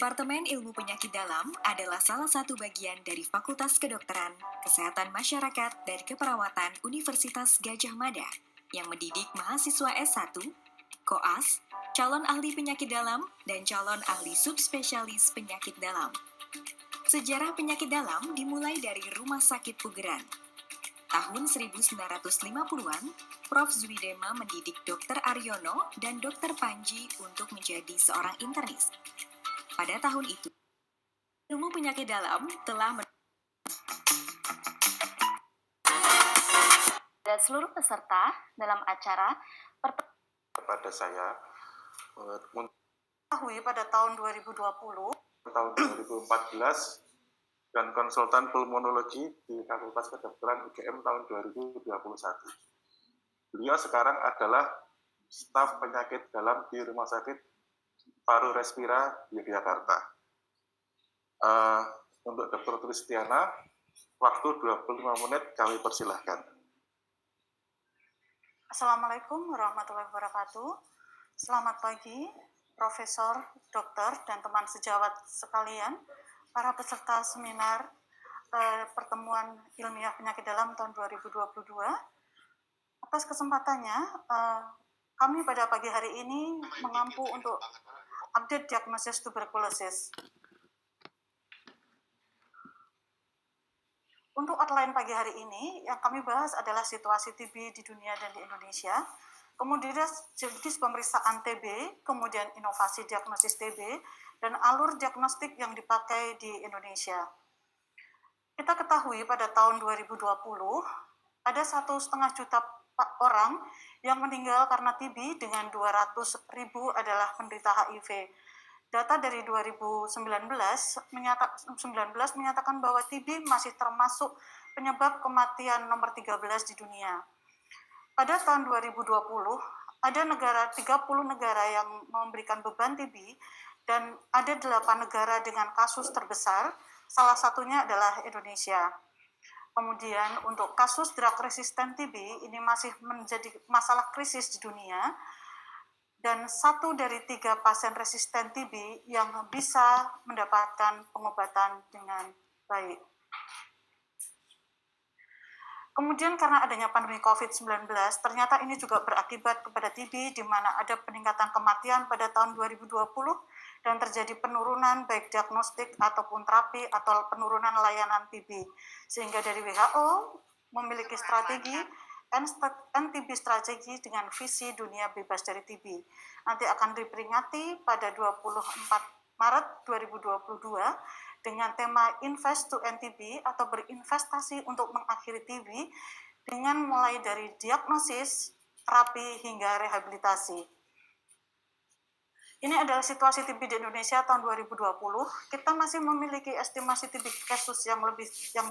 Departemen Ilmu Penyakit Dalam adalah salah satu bagian dari Fakultas Kedokteran, Kesehatan Masyarakat, dan Keperawatan Universitas Gadjah Mada yang mendidik mahasiswa S1, koas, calon ahli penyakit dalam, dan calon ahli subspesialis penyakit dalam. Sejarah penyakit dalam dimulai dari Rumah Sakit Pugeran. Tahun 1950-an, Prof. Zuidema mendidik Dr. Aryono dan Dr. Panji untuk menjadi seorang internis. Pada tahun itu, ilmu penyakit dalam telah dan seluruh peserta dalam acara kepada saya mengetahui pada tahun 2020 tahun 2014 dan konsultan pulmonologi di Fakultas Kedokteran UGM tahun 2021. Beliau sekarang adalah staf penyakit dalam di Rumah Sakit Paru Respira Yogyakarta. Untuk Dr. Tristiana, waktu 25 menit kami persilahkan. Assalamualaikum warahmatullahi wabarakatuh. Selamat pagi, Profesor, Dokter, dan teman sejawat sekalian, para peserta seminar pertemuan ilmiah penyakit dalam tahun 2022. Atas kesempatannya, kami pada pagi hari ini mengampu untuk update diagnosis tuberkulosis. Untuk outline pagi hari ini, yang kami bahas adalah situasi TB di dunia dan di Indonesia, kemudian jenis pemeriksaan TB, kemudian inovasi diagnosis TB, dan alur diagnostik yang dipakai di Indonesia. Kita ketahui pada tahun 2020, ada 1,5 juta orang yang meninggal karena TB dengan 200.000 adalah penderita HIV. Data dari 2019 menyatakan bahwa TB masih termasuk penyebab kematian nomor 13 di dunia. Pada tahun 2020, ada 30 negara yang memberikan beban TB dan ada 8 negara dengan kasus terbesar, salah satunya adalah Indonesia. Kemudian untuk kasus drug resistant TB ini masih menjadi masalah krisis di dunia. Dan 1 dari 3 pasien resisten TB yang bisa mendapatkan pengobatan dengan baik. Kemudian karena adanya pandemi COVID-19, ternyata ini juga berakibat kepada TB, di mana ada peningkatan kematian pada tahun 2020 dan terjadi penurunan baik diagnostik ataupun terapi atau penurunan layanan TB. Sehingga dari WHO memiliki strategi NTB strategi dengan visi dunia bebas dari TB. Nanti akan diperingati pada 24 Maret 2022 dengan tema Invest to NTB atau berinvestasi untuk mengakhiri TB dengan mulai dari diagnosis, terapi, hingga rehabilitasi. Ini adalah situasi TB di Indonesia tahun 2020. Kita masih memiliki estimasi TB kasus yang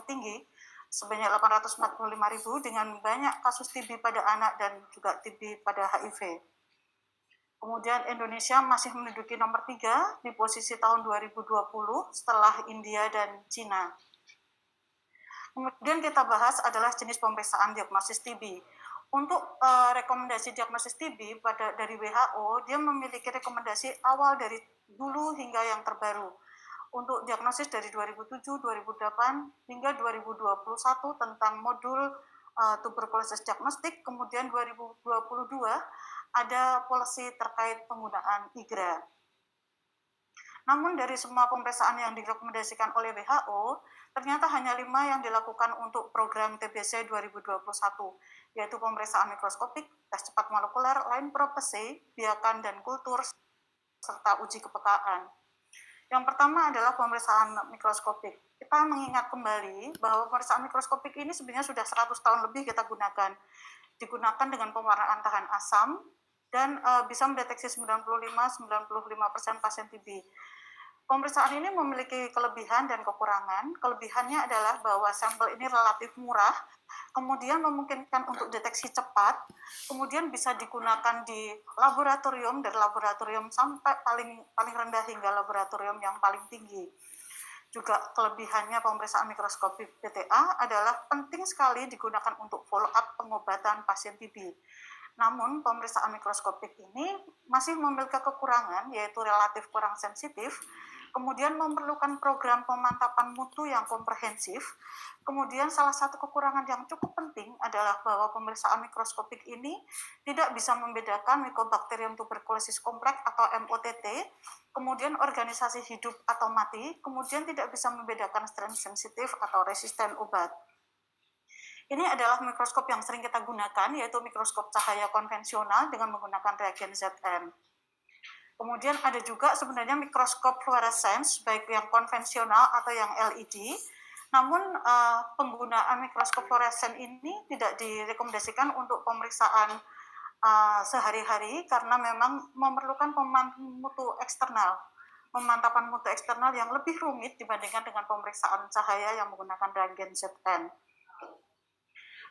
tinggi, sebanyak 845.000 dengan banyak kasus TB pada anak dan juga TB pada HIV. Kemudian Indonesia masih menduduki nomor 3 di posisi tahun 2020 setelah India dan Cina. Kemudian kita bahas adalah jenis pemeriksaan diagnosis TB. Untuk rekomendasi diagnosis TB dari WHO, dia memiliki rekomendasi awal dari dulu hingga yang terbaru. Untuk diagnosis dari 2007, 2008, hingga 2021 tentang modul tuberkulosis diagnostik, kemudian 2022 ada policy terkait penggunaan IGRA. Namun dari semua pemeriksaan yang direkomendasikan oleh WHO, ternyata hanya 5 yang dilakukan untuk program TBC 2021, yaitu pemeriksaan mikroskopik, tes cepat molekuler, line prophecy, biakan, dan kultur, serta uji kepekaan. Yang pertama adalah pemeriksaan mikroskopik. Kita mengingat kembali bahwa pemeriksaan mikroskopik ini sebenarnya sudah 100 tahun lebih kita gunakan. Digunakan dengan pewarnaan tahan asam dan bisa mendeteksi 95% pasien TB. Pemeriksaan ini memiliki kelebihan dan kekurangan. Kelebihannya adalah bahwa sampel ini relatif murah, kemudian memungkinkan untuk deteksi cepat, kemudian bisa digunakan di laboratorium, dari laboratorium sampai paling rendah hingga laboratorium yang paling tinggi. Juga kelebihannya pemeriksaan mikroskopik PTA adalah penting sekali digunakan untuk follow up pengobatan pasien TB. Namun pemeriksaan mikroskopik ini masih memiliki kekurangan, yaitu relatif kurang sensitif, Kemudian memerlukan program pemantapan mutu yang komprehensif. Kemudian salah satu kekurangan yang cukup penting adalah bahwa pemeriksaan mikroskopik ini tidak bisa membedakan Mycobacterium tuberculosis complex atau MOTT, kemudian organisasi hidup atau mati, kemudian tidak bisa membedakan strain sensitif atau resisten obat. Ini adalah mikroskop yang sering kita gunakan, yaitu mikroskop cahaya konvensional dengan menggunakan reagen ZN. Kemudian ada juga sebenarnya mikroskop fluorescence, baik yang konvensional atau yang LED. Namun penggunaan mikroskop fluorescens ini tidak direkomendasikan untuk pemeriksaan sehari-hari karena memang memerlukan pemantapan mutu eksternal yang lebih rumit dibandingkan dengan pemeriksaan cahaya yang menggunakan reagen ZN.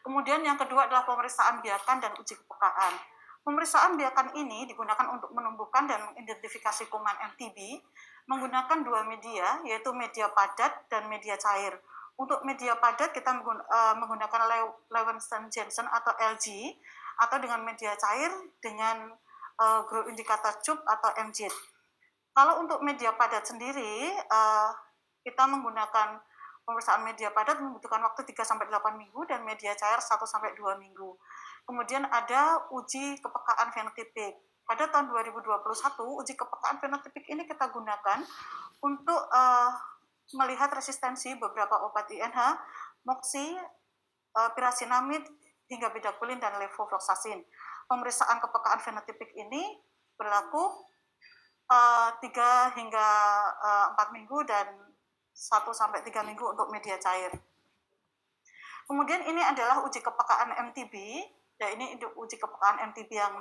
Kemudian yang kedua adalah pemeriksaan biakan dan uji kepekaan. Pemeriksaan biakan ini digunakan untuk menumbuhkan dan mengidentifikasi kuman MTB menggunakan dua media, yaitu media padat dan media cair. Untuk media padat kita menggunakan Lewonsen-Jensen atau LG, atau dengan media cair dengan Grow Indicator Tube atau MJIT. Kalau untuk media padat sendiri, kita menggunakan pemeriksaan media padat membutuhkan waktu 3-8 minggu dan media cair 1-2 minggu. Kemudian ada uji kepekaan fenotipik. Pada tahun 2021, uji kepekaan fenotipik ini kita gunakan untuk melihat resistensi beberapa obat INH, moxi, pirasinamid, hingga bedaquiline dan levofloxacin. Pemeriksaan kepekaan fenotipik ini berlaku 3 hingga 4 minggu dan 1-3 minggu untuk media cair. Kemudian ini adalah uji kepekaan MTB. Ya, ini uji kepekaan MTB yang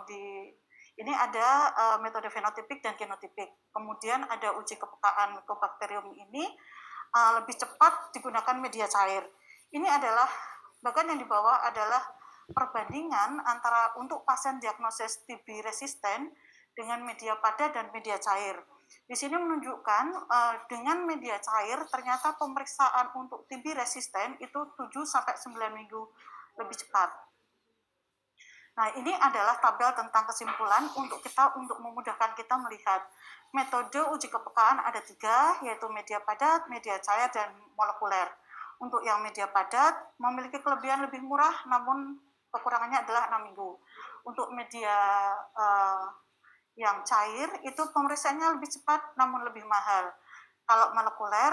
ini ada metode fenotipik dan genotipik. Kemudian ada uji kepekaan Mycobacterium ini lebih cepat digunakan media cair. Ini adalah bahkan yang dibawa adalah perbandingan antara untuk pasien diagnosis TB resisten dengan media padat dan media cair. Di sini menunjukkan dengan media cair ternyata pemeriksaan untuk TB resisten itu 7-9 minggu lebih cepat. Nah, ini adalah tabel tentang kesimpulan untuk memudahkan kita melihat metode uji kepekaan ada 3, yaitu media padat, media cair, dan molekuler. Untuk yang media padat memiliki kelebihan lebih murah, namun kekurangannya adalah 6 minggu. Untuk media yang cair itu pemeriksaannya lebih cepat, namun lebih mahal. Kalau molekuler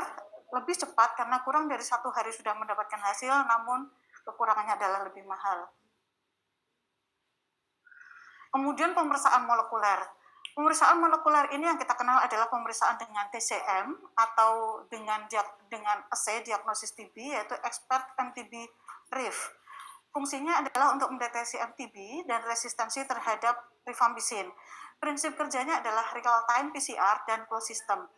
lebih cepat karena kurang dari 1 hari sudah mendapatkan hasil, namun kekurangannya adalah lebih mahal. Kemudian pemeriksaan molekuler. Pemeriksaan molekuler ini yang kita kenal adalah pemeriksaan dengan TCM atau dengan assay diagnosis TB, yaitu Expert MTB RIF. Fungsinya adalah untuk mendeteksi MTB dan resistensi terhadap rifampicin. Prinsip kerjanya adalah real-time PCR dan closed system.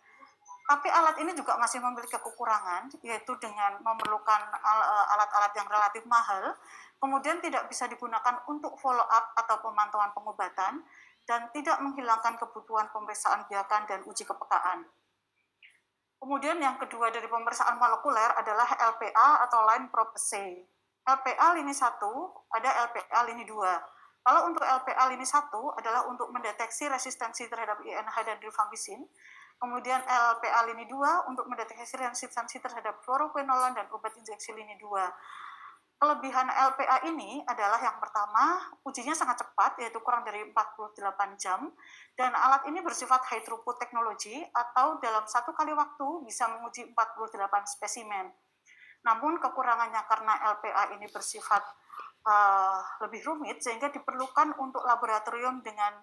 Tapi alat ini juga masih memiliki kekurangan, yaitu dengan memerlukan alat-alat yang relatif mahal, kemudian tidak bisa digunakan untuk follow-up atau pemantauan pengobatan, dan tidak menghilangkan kebutuhan pemeriksaan biakan dan uji kepekaan. Kemudian yang kedua dari pemeriksaan molekuler adalah LPA atau line probe assay. LPA lini 1, ada LPA lini 2. Kalau untuk LPA lini 1 adalah untuk mendeteksi resistensi terhadap INH dan rifampicin. Kemudian LPA lini 2 untuk mendeteksi resistensi terhadap fluoroquinolone dan obat injeksi lini 2. Kelebihan LPA ini adalah yang pertama, ujinya sangat cepat, yaitu kurang dari 48 jam, dan alat ini bersifat high throughput technology atau dalam 1 kali waktu bisa menguji 48 spesimen. Namun kekurangannya karena LPA ini bersifat lebih rumit, sehingga diperlukan untuk laboratorium dengan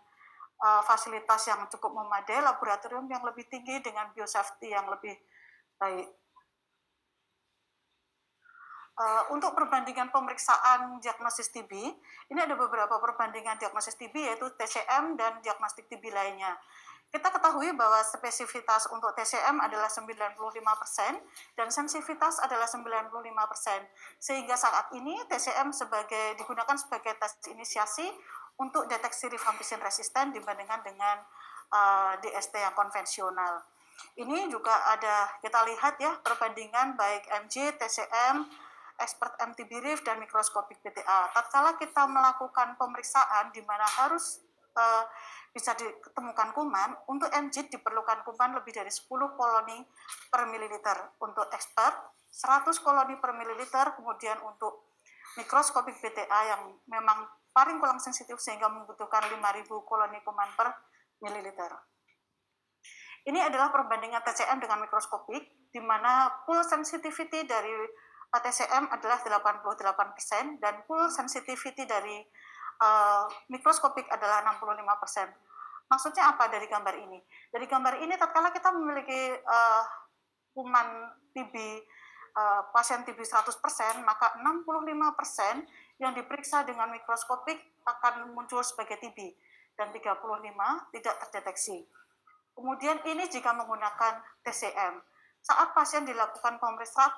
fasilitas yang cukup memadai, laboratorium yang lebih tinggi dengan biosafety yang lebih baik. Untuk perbandingan pemeriksaan diagnosis TB, ini ada beberapa perbandingan diagnosis TB, yaitu TCM dan diagnostik TB lainnya. Kita ketahui bahwa spesifitas untuk TCM adalah 95% dan sensitivitas adalah 95%. Sehingga saat ini TCM digunakan sebagai tes inisiasi untuk deteksi rifampicin resisten dibandingkan dengan DST yang konvensional. Ini juga ada, kita lihat ya, perbandingan baik MJ, TCM, Expert MTB RIF, dan mikroskopik PTA. Tatkala kita melakukan pemeriksaan di mana harus bisa ditemukan kuman, untuk MGIT diperlukan kuman lebih dari 10 koloni per mililiter. Untuk expert, 100 koloni per mililiter, kemudian untuk mikroskopik BTA yang memang paling kurang sensitif sehingga membutuhkan 5.000 koloni kuman per mililiter. Ini adalah perbandingan TCM dengan mikroskopik, di mana pool sensitivity dari TCM adalah 88% dan pool sensitivity dari mikroskopik adalah 65%. Maksudnya apa dari gambar ini? Dari gambar ini tatkala kita memiliki kuman TB pasien TB 100%, maka 65% yang diperiksa dengan mikroskopik akan muncul sebagai TB dan 35 tidak terdeteksi. Kemudian ini jika menggunakan TCM. Saat pasien dilakukan pemeriksaan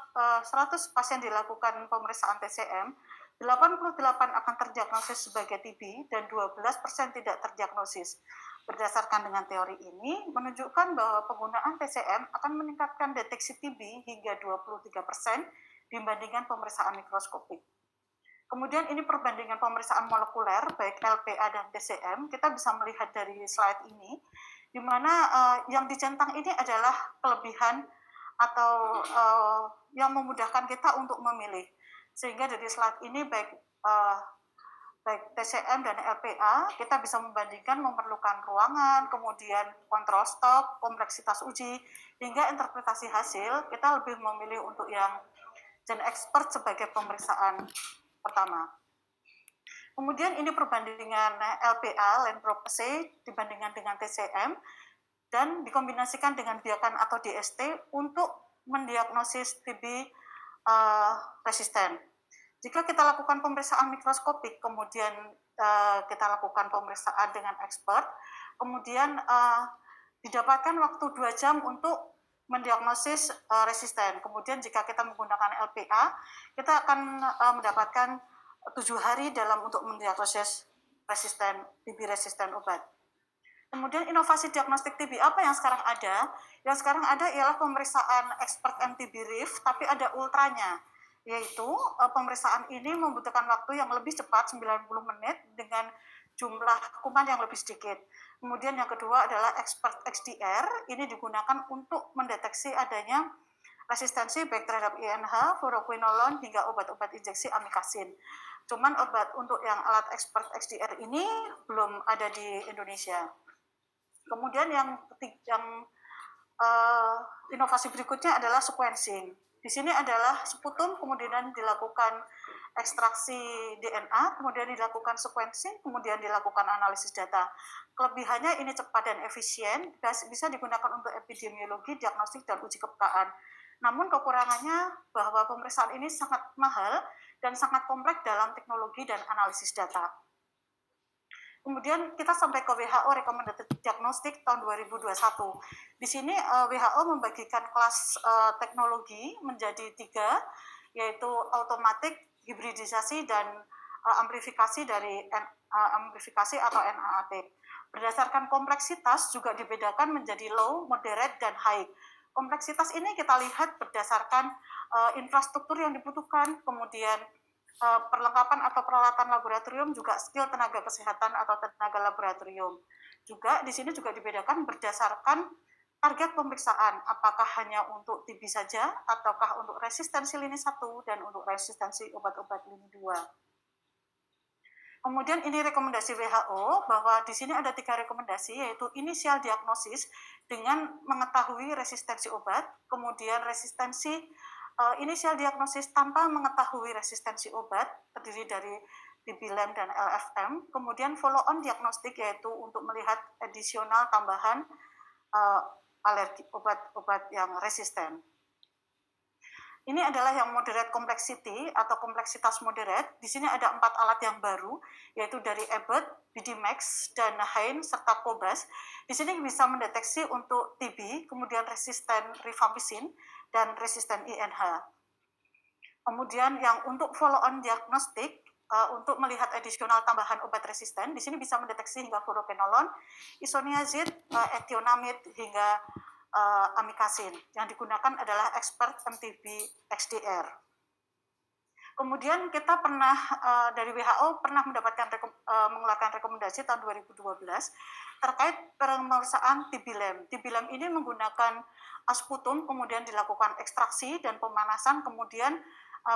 100 pasien dilakukan pemeriksaan TCM, 88 akan terdiagnosis sebagai TB dan 12% tidak terdiagnosis. Berdasarkan dengan teori ini, menunjukkan bahwa penggunaan TCM akan meningkatkan deteksi TB hingga 23% dibandingkan pemeriksaan mikroskopik. Kemudian ini perbandingan pemeriksaan molekuler, baik LPA dan TCM, kita bisa melihat dari slide ini, di mana yang dicentang ini adalah kelebihan atau yang memudahkan kita untuk memilih. Sehingga dari slide ini baik TCM dan LPA, kita bisa membandingkan memerlukan ruangan, kemudian kontrol stok, kompleksitas uji, hingga interpretasi hasil, kita lebih memilih untuk yang gen expert sebagai pemeriksaan pertama. Kemudian ini perbandingan LPA, land probe assay, dibandingkan dengan TCM, dan dikombinasikan dengan biakan atau DST untuk mendiagnosis TB resisten. Jika kita lakukan pemeriksaan mikroskopik, kemudian kita lakukan pemeriksaan dengan expert, kemudian didapatkan waktu 2 jam untuk mendiagnosis resisten. Kemudian jika kita menggunakan LPA, kita akan mendapatkan 7 hari dalam untuk mendiagnosis resisten, TB resisten obat. Kemudian inovasi diagnostik TB apa yang sekarang ada? Yang sekarang ada ialah pemeriksaan expert MTB RIF, tapi ada ultranya, yaitu pemeriksaan ini membutuhkan waktu yang lebih cepat, 90 menit, dengan jumlah kuman yang lebih sedikit. Kemudian yang kedua adalah expert XDR, ini digunakan untuk mendeteksi adanya resistensi baik terhadap INH, fluoroquinolone, hingga obat-obat injeksi amikasin. Cuman obat untuk yang alat expert XDR ini belum ada di Indonesia. Kemudian yang inovasi berikutnya adalah sequencing. Di sini adalah sputum, kemudian dilakukan ekstraksi DNA, kemudian dilakukan sequencing, kemudian dilakukan analisis data. Kelebihannya ini cepat dan efisien, bisa digunakan untuk epidemiologi, diagnostik, dan uji kepekaan. Namun kekurangannya bahwa pemeriksaan ini sangat mahal dan sangat kompleks dalam teknologi dan analisis data. Kemudian kita sampai ke WHO Recommended Diagnostic tahun 2021. Di sini WHO membagikan kelas teknologi menjadi 3, yaitu automatic, hibridisasi, dan amplifikasi dari amplifikasi atau NAAT. Berdasarkan kompleksitas juga dibedakan menjadi low, moderate, dan high. Kompleksitas ini kita lihat berdasarkan infrastruktur yang dibutuhkan, kemudian perlengkapan atau peralatan laboratorium, juga skill tenaga kesehatan atau tenaga laboratorium. Juga di sini juga dibedakan berdasarkan target pemeriksaan, apakah hanya untuk TB saja ataukah untuk resistensi lini 1 dan untuk resistensi obat-obat lini 2. Kemudian ini rekomendasi WHO bahwa di sini ada 3 rekomendasi, yaitu inisial diagnosis dengan mengetahui resistensi obat, kemudian resistensi inisial diagnosis tanpa mengetahui resistensi obat, terdiri dari TB LAM dan LFM, kemudian follow-on diagnostik, yaitu untuk melihat adisional tambahan alergi obat-obat yang resisten. Ini adalah yang moderate complexity atau kompleksitas moderate. Di sini ada 4 alat yang baru, yaitu dari Abbott, BD-MAX, dan Heinz, serta Cobas. Di sini bisa mendeteksi untuk TB, kemudian resisten rifampicin, dan resisten INH. Kemudian yang untuk follow-on diagnostik, untuk melihat adisional tambahan obat resisten, di sini bisa mendeteksi hingga fluoroquinolone, isoniazid, ethionamid, hingga amikasin. Yang digunakan adalah expert MTB XDR. Kemudian kita pernah dari WHO pernah mendapatkan mengeluarkan rekomendasi tahun 2012 terkait pemeriksaan TB lem. TB lem ini menggunakan sputum, kemudian dilakukan ekstraksi dan pemanasan, kemudian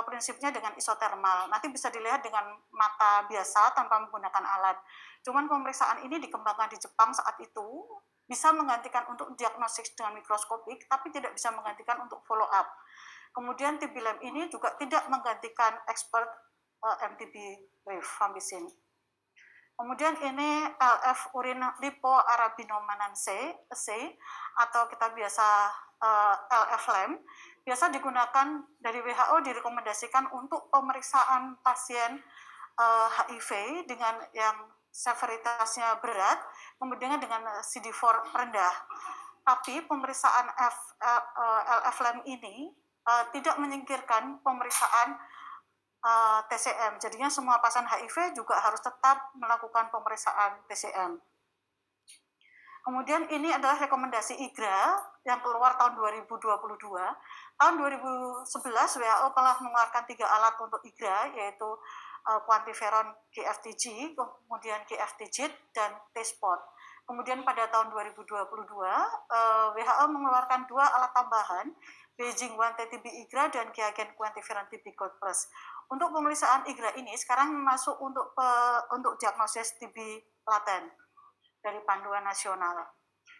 prinsipnya dengan isotermal. Nanti bisa dilihat dengan mata biasa tanpa menggunakan alat. Cuman pemeriksaan ini dikembangkan di Jepang saat itu, bisa menggantikan untuk diagnostik dengan mikroskopik, tapi tidak bisa menggantikan untuk follow up. Kemudian TB lem ini juga tidak menggantikan expert MTB rifampicin. Kemudian ini LF urin lipoarabinomanase atau kita biasa LF lem, biasa digunakan dari WHO, direkomendasikan untuk pemeriksaan pasien HIV dengan yang severitasnya berat, kemudian dengan CD4 rendah. Tapi pemeriksaan LF lem ini tidak menyingkirkan pemeriksaan TCM. Jadinya semua pasien HIV juga harus tetap melakukan pemeriksaan TCM. Kemudian ini adalah rekomendasi IGRA yang keluar tahun 2022. Tahun 2011 WHO telah mengeluarkan 3 alat untuk IGRA, yaitu quantiferon GFTG, kemudian GFTGIT, dan T-spot. Kemudian pada tahun 2022 WHO mengeluarkan 2 alat tambahan, Beijing 1 TB IGRA dan Qiagen quantiferon TB Gold Plus. Untuk pemeriksaan IGRA ini sekarang masuk untuk diagnosis TB laten dari panduan nasional.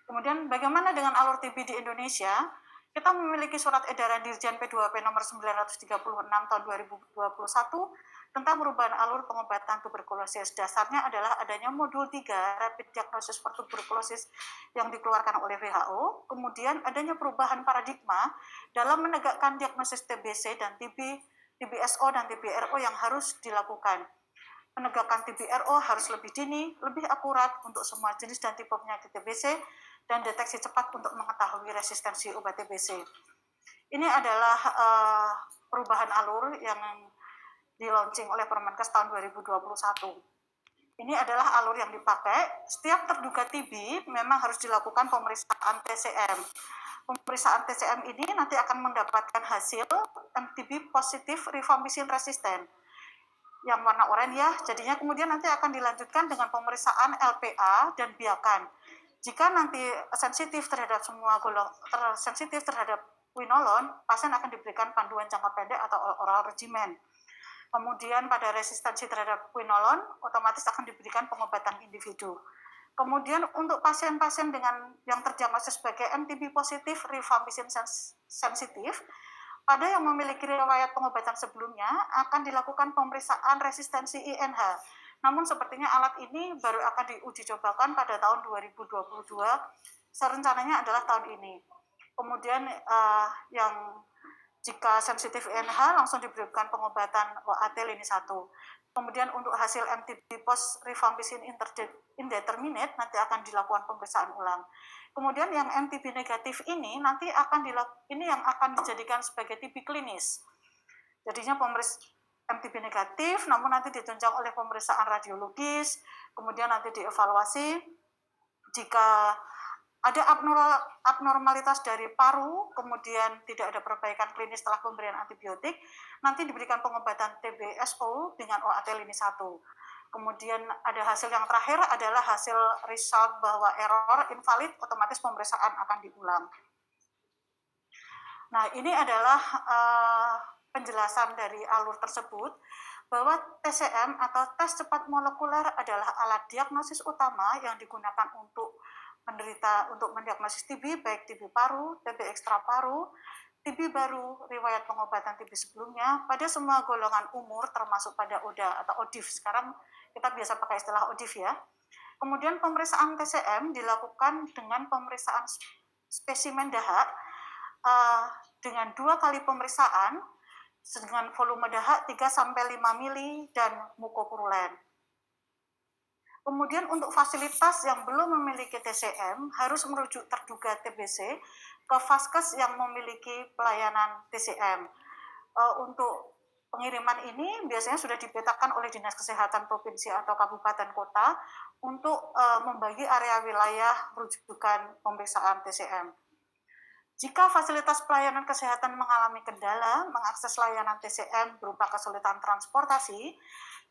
Kemudian bagaimana dengan alur TB di Indonesia? Kita memiliki surat edaran Dirjen P2P nomor 936 tahun 2021 tentang perubahan alur pengobatan tuberkulosis. Dasarnya adalah adanya modul 3 Rapid Diagnosis for Tuberculosis yang dikeluarkan oleh WHO. Kemudian adanya perubahan paradigma dalam menegakkan diagnosis TBC dan TBSO dan TBRO yang harus dilakukan. Penegakan TBRO harus lebih dini, lebih akurat untuk semua jenis dan tipe penyakit TBC, dan deteksi cepat untuk mengetahui resistensi obat TBC. Ini adalah perubahan alur yang di-launching oleh Permenkes tahun 2021. Ini adalah alur yang dipakai. Setiap terduga TB memang harus dilakukan pemeriksaan TCM. Pemeriksaan TCM ini nanti akan mendapatkan hasil MTB positif rifampicin resisten yang warna oranye ya. Jadinya kemudian nanti akan dilanjutkan dengan pemeriksaan LPA dan biakan. Jika nanti sensitif terhadap semua sensitif terhadap quinolone, pasien akan diberikan panduan jangka pendek atau oral regimen. Kemudian pada resistensi terhadap quinolone, otomatis akan diberikan pengobatan individu. Kemudian untuk pasien-pasien dengan yang terdiagnosis sebagai MTB positif rifampicin sensitif, pada yang memiliki riwayat pengobatan sebelumnya akan dilakukan pemeriksaan resistensi INH. Namun sepertinya alat ini baru akan diuji cobakan pada tahun 2022, serencananya adalah tahun ini. Kemudian yang jika sensitif INH langsung diberikan pengobatan OAT lini 1. Kemudian untuk hasil MTB post rifampicin indeterminate nanti akan dilakukan pemeriksaan ulang. Kemudian yang MTB negatif ini nanti akan dijadikan sebagai TB klinis. Jadinya MTB negatif, namun nanti ditunjang oleh pemeriksaan radiologis, kemudian nanti dievaluasi jika ada abnormalitas dari paru, kemudian tidak ada perbaikan klinis setelah pemberian antibiotik, nanti diberikan pengobatan TBSO dengan OAT lini 1. Kemudian ada hasil yang terakhir adalah hasil result bahwa error invalid, otomatis pemeriksaan akan diulang. Nah, ini adalah penjelasan dari alur tersebut, bahwa TCM atau tes cepat molekuler adalah alat diagnosis utama yang digunakan untuk mendiagnosis TB, baik TB paru, TB ekstra paru, TB baru, riwayat pengobatan TB sebelumnya, pada semua golongan umur termasuk pada ODA atau ODIF. Sekarang kita biasa pakai istilah ODIF ya. Kemudian pemeriksaan TCM dilakukan dengan pemeriksaan spesimen dahak dengan 2 kali pemeriksaan dengan volume dahak 3-5 mili dan mukopurulen. Kemudian untuk fasilitas yang belum memiliki TCM harus merujuk terduga TBC ke vaskes yang memiliki pelayanan TCM. Untuk pengiriman ini biasanya sudah dipetakan oleh Dinas Kesehatan Provinsi atau Kabupaten Kota untuk membagi area wilayah rujukan pemeriksaan TCM. Jika fasilitas pelayanan kesehatan mengalami kendala mengakses layanan TCM berupa kesulitan transportasi,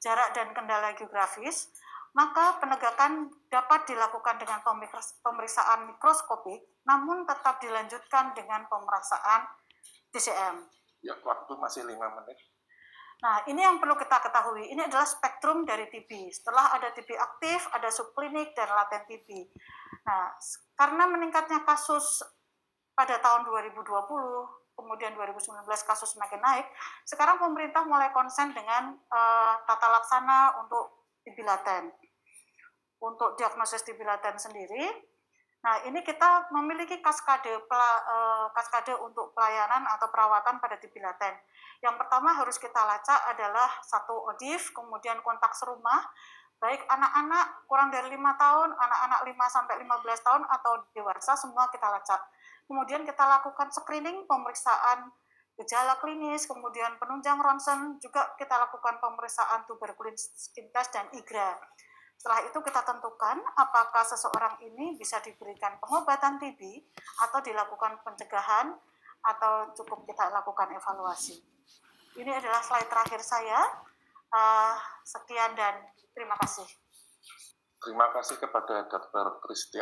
jarak dan kendala geografis, maka penegakan dapat dilakukan dengan pemeriksaan mikroskopik, namun tetap dilanjutkan dengan pemeriksaan TCM. Ya, waktu masih 5 menit. Nah, ini yang perlu kita ketahui. Ini adalah spektrum dari TB. Setelah ada TB aktif, ada subklinik, dan laten TB. Nah, karena meningkatnya kasus pada tahun 2020, kemudian 2019 kasus semakin naik, sekarang pemerintah mulai konsen dengan tata laksana untuk TB laten. Untuk diagnosis TB laten sendiri, nah ini kita memiliki kaskade untuk pelayanan atau perawatan pada TB laten. Yang pertama harus kita lacak adalah satu ODIF, kemudian kontak serumah, baik anak-anak kurang dari 5 tahun, anak-anak 5-15 tahun, atau dewasa, semua kita lacak. Kemudian kita lakukan screening, pemeriksaan gejala klinis, kemudian penunjang ronsen, juga kita lakukan pemeriksaan tuberkulosis skin test dan IGRA. Setelah itu kita tentukan apakah seseorang ini bisa diberikan pengobatan TB atau dilakukan pencegahan atau cukup kita lakukan evaluasi. Ini adalah slide terakhir saya. Sekian dan terima kasih. Terima kasih kepada Dr. Christian.